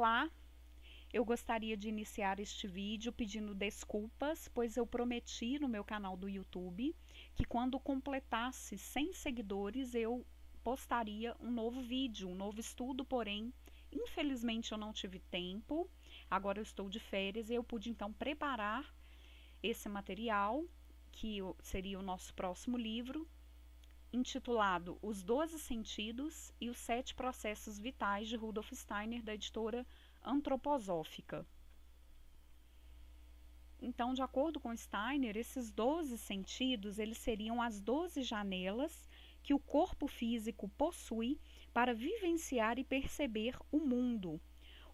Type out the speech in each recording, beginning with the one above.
Olá, eu gostaria de iniciar este vídeo pedindo desculpas, pois eu prometi no meu canal do YouTube que quando completasse 100 seguidores eu postaria um novo vídeo, um novo estudo, porém, infelizmente eu não tive tempo, agora eu estou de férias e eu pude então preparar esse material, que seria o nosso próximo livro, intitulado Os 12 Sentidos e os 7 Processos Vitais, de Rudolf Steiner, da editora Antroposófica. Então, de acordo com Steiner, esses 12 sentidos, eles seriam as 12 janelas que o corpo físico possui para vivenciar e perceber o mundo.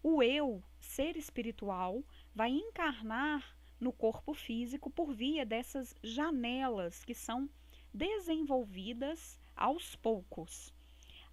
O eu, ser espiritual, vai encarnar no corpo físico por via dessas janelas que são desenvolvidas aos poucos.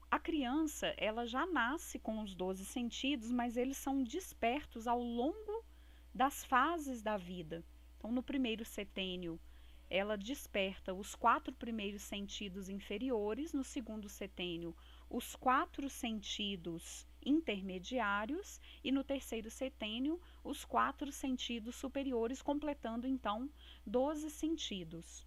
A criança, ela já nasce com os 12 sentidos, mas eles são despertos ao longo das fases da vida. Então, no primeiro setênio, ela desperta os 4 primeiros sentidos inferiores, no segundo setênio, os 4 sentidos intermediários e no terceiro setênio, os 4 sentidos superiores, completando então 12 sentidos.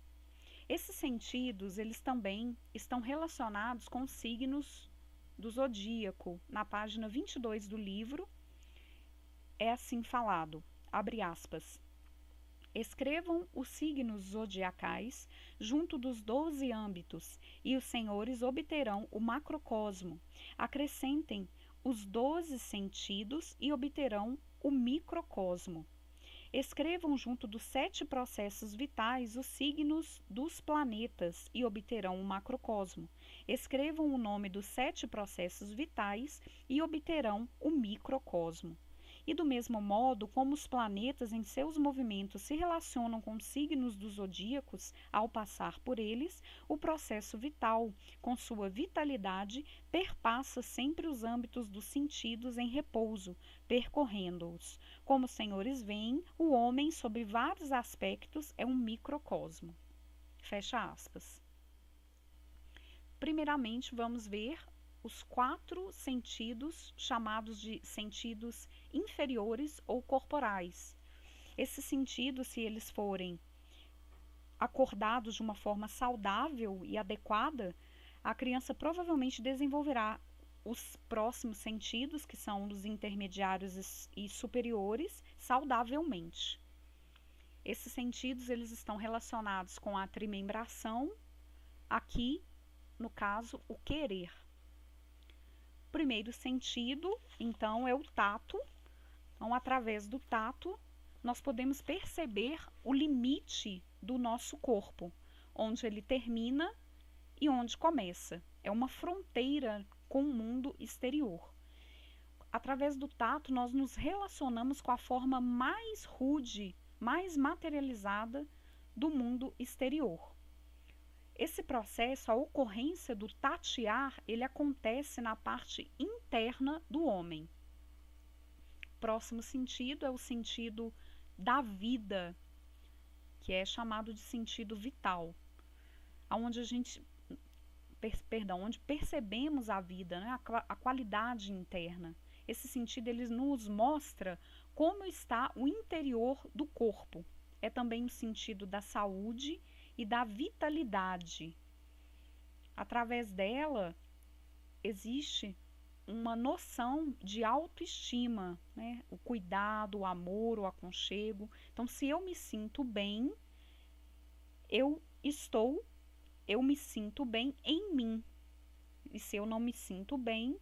Esses sentidos, eles também estão relacionados com os signos do zodíaco. Na página 22 do livro, é assim falado, abre aspas, escrevam os signos zodiacais junto dos 12 âmbitos, e os senhores obterão o macrocosmo. Acrescentem os 12 sentidos e obterão o microcosmo. Escrevam junto dos 7 processos vitais os signos dos planetas e obterão um macrocosmo. Escrevam o nome dos 7 processos vitais e obterão o microcosmo. E do mesmo modo como os planetas em seus movimentos se relacionam com os signos dos zodíacos ao passar por eles, o processo vital, com sua vitalidade, perpassa sempre os âmbitos dos sentidos em repouso, percorrendo-os. Como os senhores veem, o homem, sob vários aspectos, é um microcosmo. Fecha aspas. Primeiramente, vamos ver os 4 sentidos chamados de sentidos inferiores ou corporais. Esses sentidos, se eles forem acordados de uma forma saudável e adequada, a criança provavelmente desenvolverá os próximos sentidos, que são os intermediários e superiores, saudavelmente. Esses sentidos, eles estão relacionados com a trimembração, aqui, no caso, o querer. O primeiro sentido, então, é o tato. Então, através do tato, nós podemos perceber o limite do nosso corpo, onde ele termina e onde começa. É uma fronteira com o mundo exterior. Através do tato, nós nos relacionamos com a forma mais rude, mais materializada do mundo exterior. Esse processo, a ocorrência do tatear, ele acontece na parte interna do homem. O próximo sentido é o sentido da vida, que é chamado de sentido vital, onde onde percebemos a vida, né? A qualidade interna. Esse sentido ele nos mostra como está o interior do corpo. É também o sentido da saúde e da vitalidade. Através dela, existe uma noção de autoestima, né? O cuidado, o amor, o aconchego. Então, se eu me sinto bem, eu me sinto bem em mim. E se eu não me sinto bem,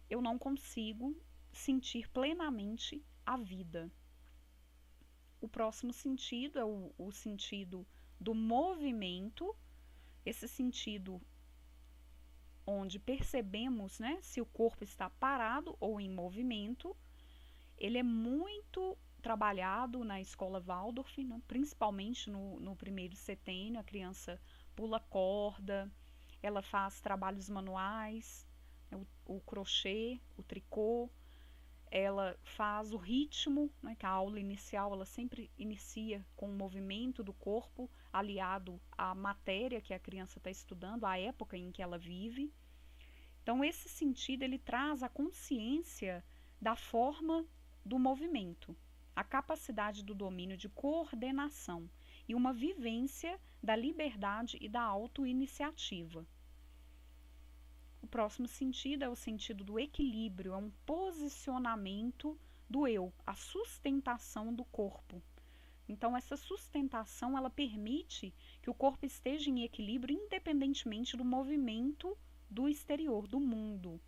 eu não consigo sentir plenamente a vida. O próximo sentido é o sentido do movimento, esse sentido onde percebemos, né, se o corpo está parado ou em movimento. Ele é muito trabalhado na escola Waldorf, né, principalmente no primeiro setênio. A criança pula corda, ela faz trabalhos manuais, o crochê, o tricô, ela faz o ritmo, né, que a aula inicial ela sempre inicia com o movimento do corpo aliado à matéria que a criança está estudando, à época em que ela vive. Então esse sentido ele traz a consciência da forma do movimento, a capacidade do domínio de coordenação e uma vivência da liberdade e da autoiniciativa. O próximo sentido é o sentido do equilíbrio, é um posicionamento do eu, a sustentação do corpo. Então, essa sustentação, ela permite que o corpo esteja em equilíbrio independentemente do movimento do exterior, do mundo.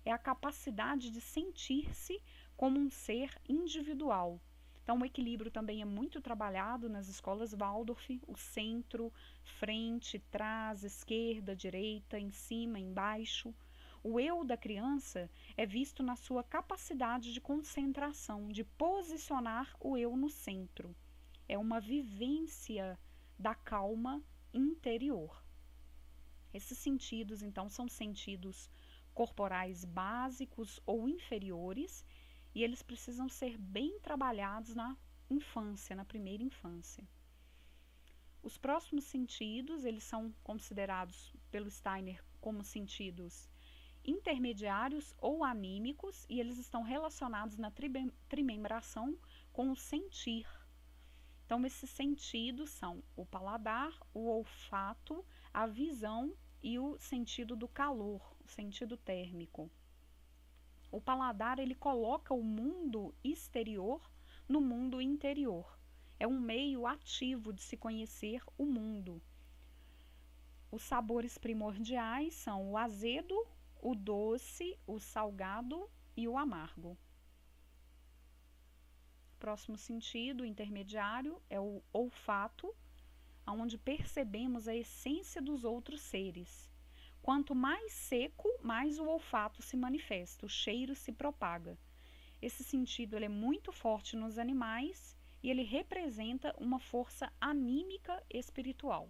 É a capacidade de sentir-se como um ser individual. Então, o equilíbrio também é muito trabalhado nas escolas Waldorf, o centro, frente, trás, esquerda, direita, em cima, embaixo. O eu da criança é visto na sua capacidade de concentração, de posicionar o eu no centro. É uma vivência da calma interior. Esses sentidos, então, são sentidos corporais básicos ou inferiores, e eles precisam ser bem trabalhados na infância, na primeira infância. Os próximos sentidos, eles são considerados pelo Steiner como sentidos intermediários ou anímicos, e eles estão relacionados na trimembração com o sentir. Então, esses sentidos são o paladar, o olfato, a visão e o sentido do calor, o sentido térmico. O paladar, ele coloca o mundo exterior no mundo interior. É um meio ativo de se conhecer o mundo. Os sabores primordiais são o azedo, o doce, o salgado e o amargo. Próximo sentido, intermediário, é o olfato, onde percebemos a essência dos outros seres. Quanto mais seco, mais o olfato se manifesta, o cheiro se propaga. Esse sentido ele é muito forte nos animais e ele representa uma força anímica espiritual.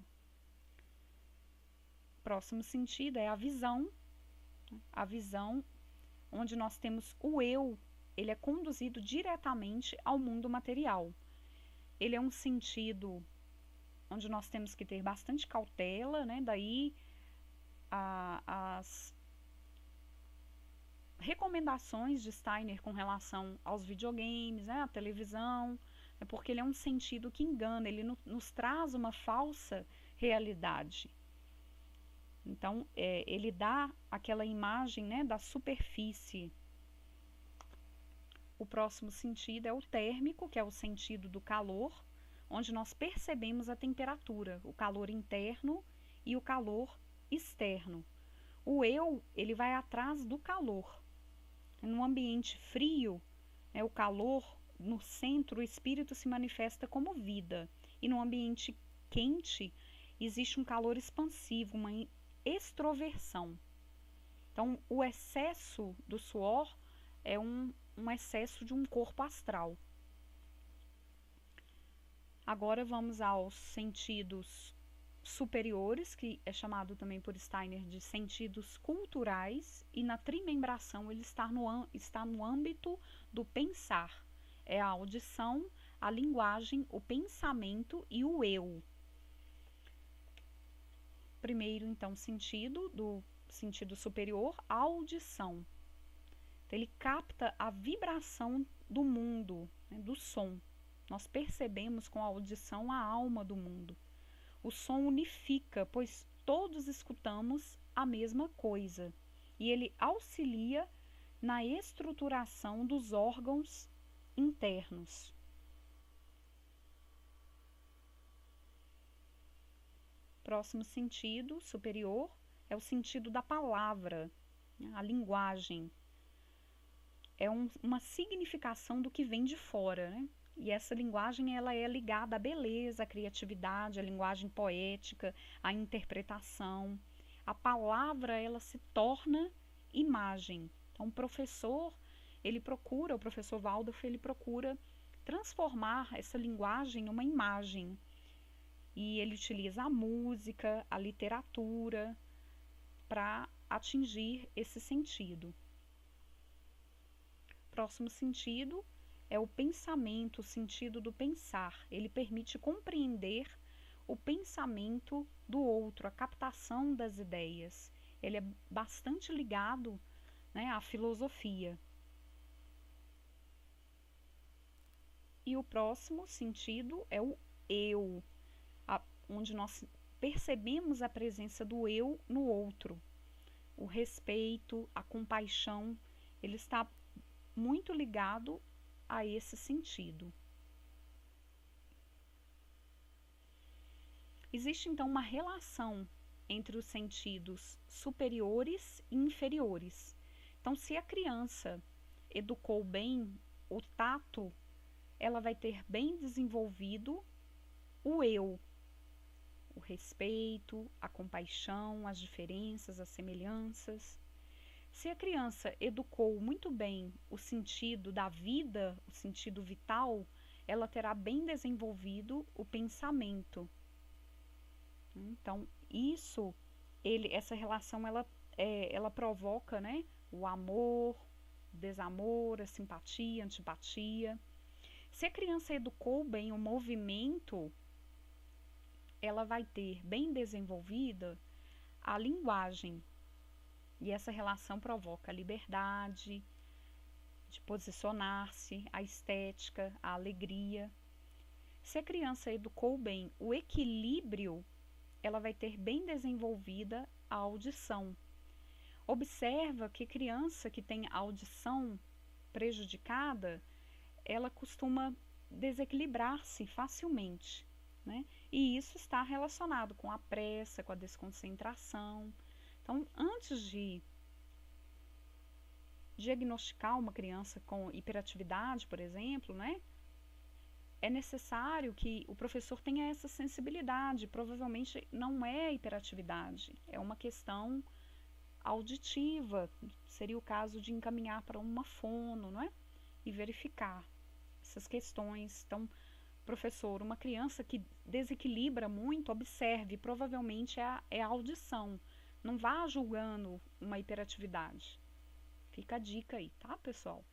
Próximo sentido é a visão. A visão, onde nós temos o eu, ele é conduzido diretamente ao mundo material. Ele é um sentido onde nós temos que ter bastante cautela, né? Daí as recomendações de Steiner com relação aos videogames, né? A televisão, porque ele é um sentido que engana, ele nos traz uma falsa realidade. Então, ele dá aquela imagem, né, da superfície. O próximo sentido é o térmico, que é o sentido do calor, onde nós percebemos a temperatura, o calor interno e o calor externo. O eu, ele vai atrás do calor. Num ambiente frio, o calor, no centro, o espírito se manifesta como vida. E no ambiente quente, existe um calor expansivo, uma extroversão. Então, o excesso do suor é um excesso de um corpo astral. Agora vamos aos sentidos superiores, que é chamado também por Steiner de sentidos culturais, e na trimembração ele está no âmbito do pensar. É a audição, a linguagem, o pensamento e o eu. Primeiro, então, sentido do sentido superior, a audição. Então, ele capta a vibração do mundo, né, do som. Nós percebemos com a audição a alma do mundo. O som unifica, pois todos escutamos a mesma coisa. E ele auxilia na estruturação dos órgãos internos. Próximo sentido superior é o sentido da palavra, a linguagem. É uma significação do que vem de fora, né? E essa linguagem ela é ligada à beleza, à criatividade, à linguagem poética, à interpretação. A palavra ela se torna imagem. Então o professor Waldorf, ele procura transformar essa linguagem numa imagem. E ele utiliza a música, a literatura para atingir esse sentido. Próximo sentido é o pensamento, o sentido do pensar. Ele permite compreender o pensamento do outro, a captação das ideias. Ele é bastante ligado, né, à filosofia. E o próximo sentido é o eu, onde nós percebemos a presença do eu no outro. O respeito, a compaixão, ele está muito ligado a esse sentido. Existe então uma relação entre os sentidos superiores e inferiores. Então, se a criança educou bem o tato, ela vai ter bem desenvolvido o eu, o respeito, a compaixão, as diferenças, as semelhanças. Se a criança educou muito bem o sentido da vida, o sentido vital, ela terá bem desenvolvido o pensamento. Então, essa relação, ela provoca, né, o amor, o desamor, a simpatia, a antipatia. Se a criança educou bem o movimento, ela vai ter bem desenvolvida a linguagem. E essa relação provoca a liberdade de posicionar-se, a estética, a alegria. Se a criança educou bem o equilíbrio, ela vai ter bem desenvolvida a audição. Observa que criança que tem audição prejudicada, ela costuma desequilibrar-se facilmente, né? E isso está relacionado com a pressa, com a desconcentração. Então, antes de diagnosticar uma criança com hiperatividade, por exemplo, né, é necessário que o professor tenha essa sensibilidade. Provavelmente não é hiperatividade, é uma questão auditiva. Seria o caso de encaminhar para uma fono, não é? E verificar essas questões. Então, professor, uma criança que desequilibra muito, observe, provavelmente é a audição. Não vá julgando uma hiperatividade. Fica a dica aí, tá, pessoal?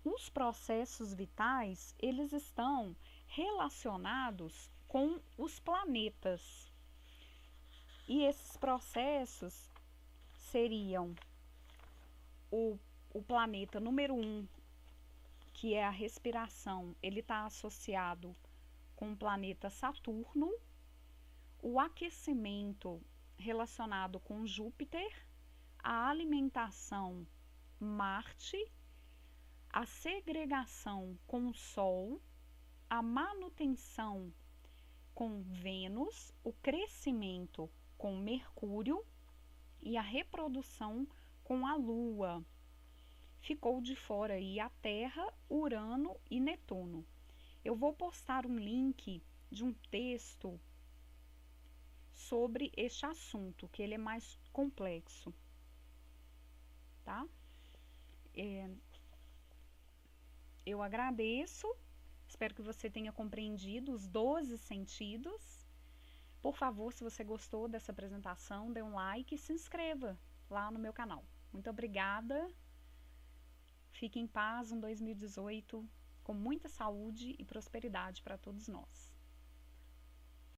Os processos vitais, eles estão relacionados com os planetas. E esses processos seriam o planeta número 1, que é a respiração, ele está associado com o planeta Saturno, o aquecimento relacionado com Júpiter, a alimentação Marte, a segregação com o Sol, a manutenção com Vênus, o crescimento com Mercúrio e a reprodução com a Lua. Ficou de fora aí a Terra, Urano e Netuno. Eu vou postar um link de um texto sobre este assunto, que ele é mais complexo, tá? Eu agradeço, espero que você tenha compreendido os 12 sentidos. Por favor, se você gostou dessa apresentação, dê um like e se inscreva lá no meu canal. Muito obrigada. Fique em paz, um 2018 com muita saúde e prosperidade para todos nós.